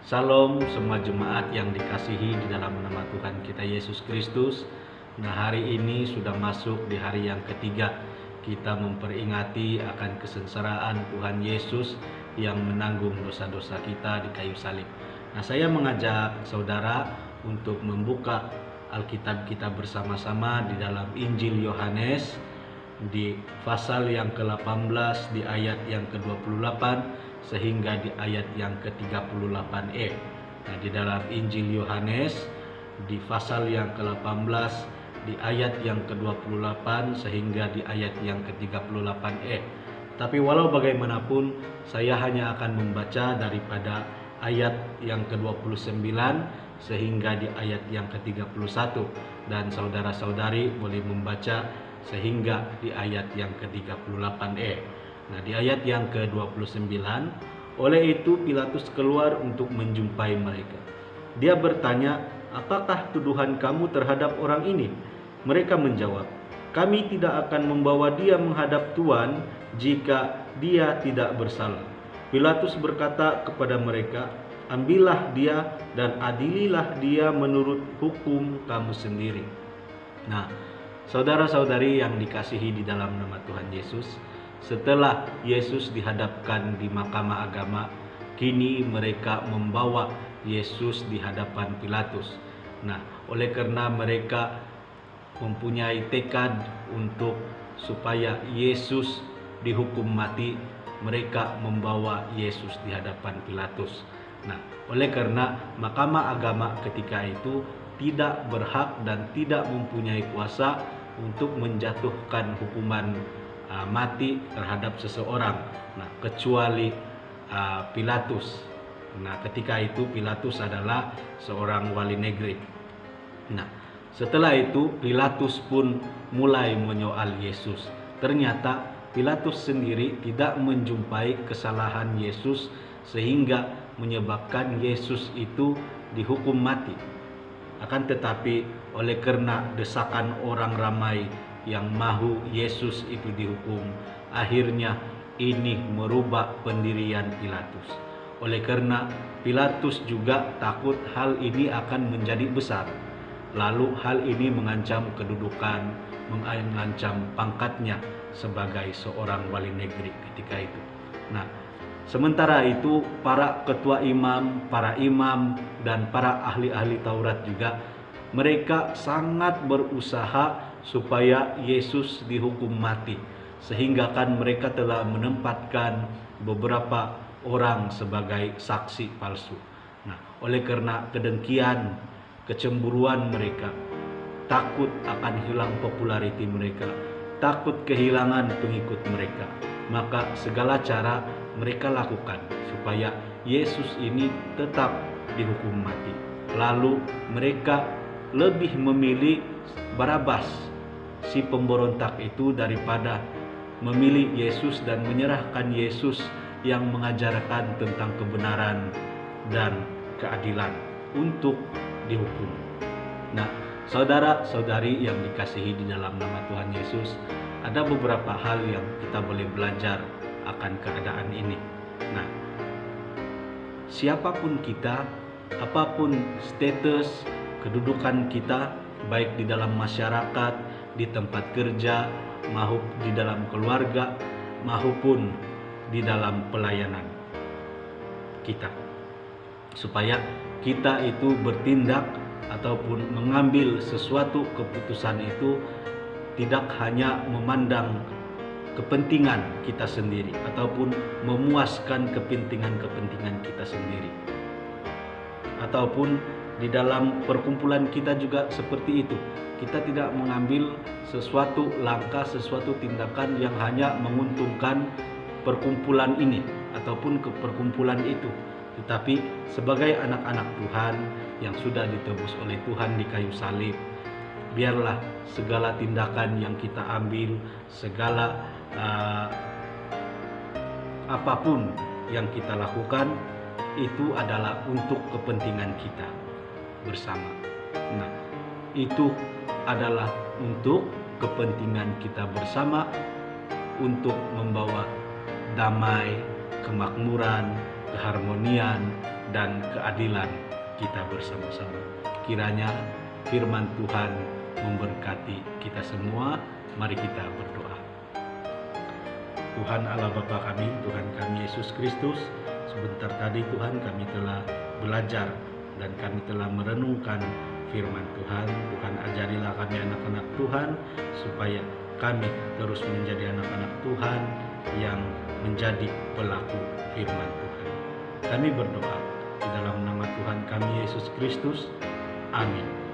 Salam semua jemaat yang dikasihi di dalam nama Tuhan kita Yesus Kristus. Nah, hari ini sudah masuk di hari yang ketiga kita memperingati akan kesengsaraan Tuhan Yesus yang menanggung dosa-dosa kita di kayu salib. Nah, saya mengajak saudara untuk membuka Alkitab kita bersama-sama di dalam Injil Yohanes di pasal yang ke-18 di ayat yang ke-28 sehingga di ayat yang ke-38e. Nah, di dalam Injil Yohanes di pasal yang ke-18 di ayat yang ke-28 sehingga di ayat yang ke-38e. Tapi walau bagaimanapun saya hanya akan membaca daripada ayat yang ke-29 sehingga di ayat yang ke-31, dan saudara-saudari boleh membaca sehingga di ayat yang ke-38e. Nah, di ayat yang ke-29, oleh itu Pilatus keluar untuk menjumpai mereka. Dia bertanya, "Apakah tuduhan kamu terhadap orang ini?" Mereka menjawab, "Kami tidak akan membawa dia menghadap Tuan jika dia tidak bersalah." Pilatus berkata kepada mereka, "Ambillah dia dan adililah dia menurut hukum kamu sendiri." Nah, saudara-saudari yang dikasihi di dalam nama Tuhan Yesus, setelah Yesus dihadapkan di mahkamah agama, kini mereka membawa Yesus di hadapan Pilatus. Nah, oleh karena mereka mempunyai tekad untuk supaya Yesus dihukum mati, mereka membawa Yesus di hadapan Pilatus. Nah, oleh karena mahkamah agama ketika itu tidak berhak dan tidak mempunyai kuasa untuk menjatuhkan hukuman mati terhadap seseorang, nah, kecuali Pilatus. Nah, ketika itu Pilatus adalah seorang wali negeri. Nah, setelah itu Pilatus pun mulai menyoal Yesus. Ternyata Pilatus sendiri tidak menjumpai kesalahan Yesus sehingga menyebabkan Yesus itu dihukum mati. Akan tetapi oleh karena desakan orang ramai yang mahu Yesus itu dihukum, akhirnya ini merubah pendirian Pilatus. Oleh karena Pilatus juga takut hal ini akan menjadi besar, lalu hal ini mengancam kedudukan, mengancam pangkatnya sebagai seorang wali negeri ketika itu. Nah, sementara itu para ketua imam, para imam dan para ahli-ahli Taurat juga mereka sangat berusaha supaya Yesus dihukum mati, sehingga kan mereka telah menempatkan beberapa orang sebagai saksi palsu. Nah, oleh karena kedengkian, kecemburuan mereka, takut akan hilang populariti mereka, takut kehilangan pengikut mereka, maka segala cara mereka lakukan supaya Yesus ini tetap dihukum mati. Lalu mereka lebih memilih Barabas, si pemberontak itu, daripada memilih Yesus dan menyerahkan Yesus yang mengajarkan tentang kebenaran dan keadilan untuk dihukum. Nah, saudara-saudari yang dikasihi di dalam nama Tuhan Yesus, ada beberapa hal yang kita boleh belajar akan keadaan ini. Nah, siapapun kita, apapun status kedudukan kita, baik di dalam masyarakat, di tempat kerja, maupun di dalam keluarga, maupun di dalam pelayanan kita, supaya kita itu bertindak ataupun mengambil sesuatu keputusan itu tidak hanya memandang kepentingan kita sendiri ataupun memuaskan kepentingan kita sendiri, ataupun di dalam perkumpulan kita juga seperti itu. Kita tidak mengambil sesuatu langkah, sesuatu tindakan yang hanya menguntungkan perkumpulan ini ataupun ke perkumpulan itu, tetapi sebagai anak-anak Tuhan yang sudah ditebus oleh Tuhan di kayu salib, biarlah segala tindakan yang kita ambil, segala apapun yang kita lakukan itu adalah untuk kepentingan kita bersama. Nah, itu adalah untuk kepentingan kita bersama, untuk membawa damai, kemakmuran, keharmonian dan keadilan kita bersama-sama. Kiranya firman Tuhan memberkati kita semua. Mari kita berdoa. Tuhan Allah Bapa kami, Tuhan kami Yesus Kristus, sebentar tadi Tuhan kami telah belajar dan kami telah merenungkan firman Tuhan. Tuhan ajarilah kami anak-anak Tuhan supaya kami terus menjadi anak-anak Tuhan yang menjadi pelaku firman Tuhan. Kami berdoa di dalam nama Tuhan kami Yesus Kristus. Amin.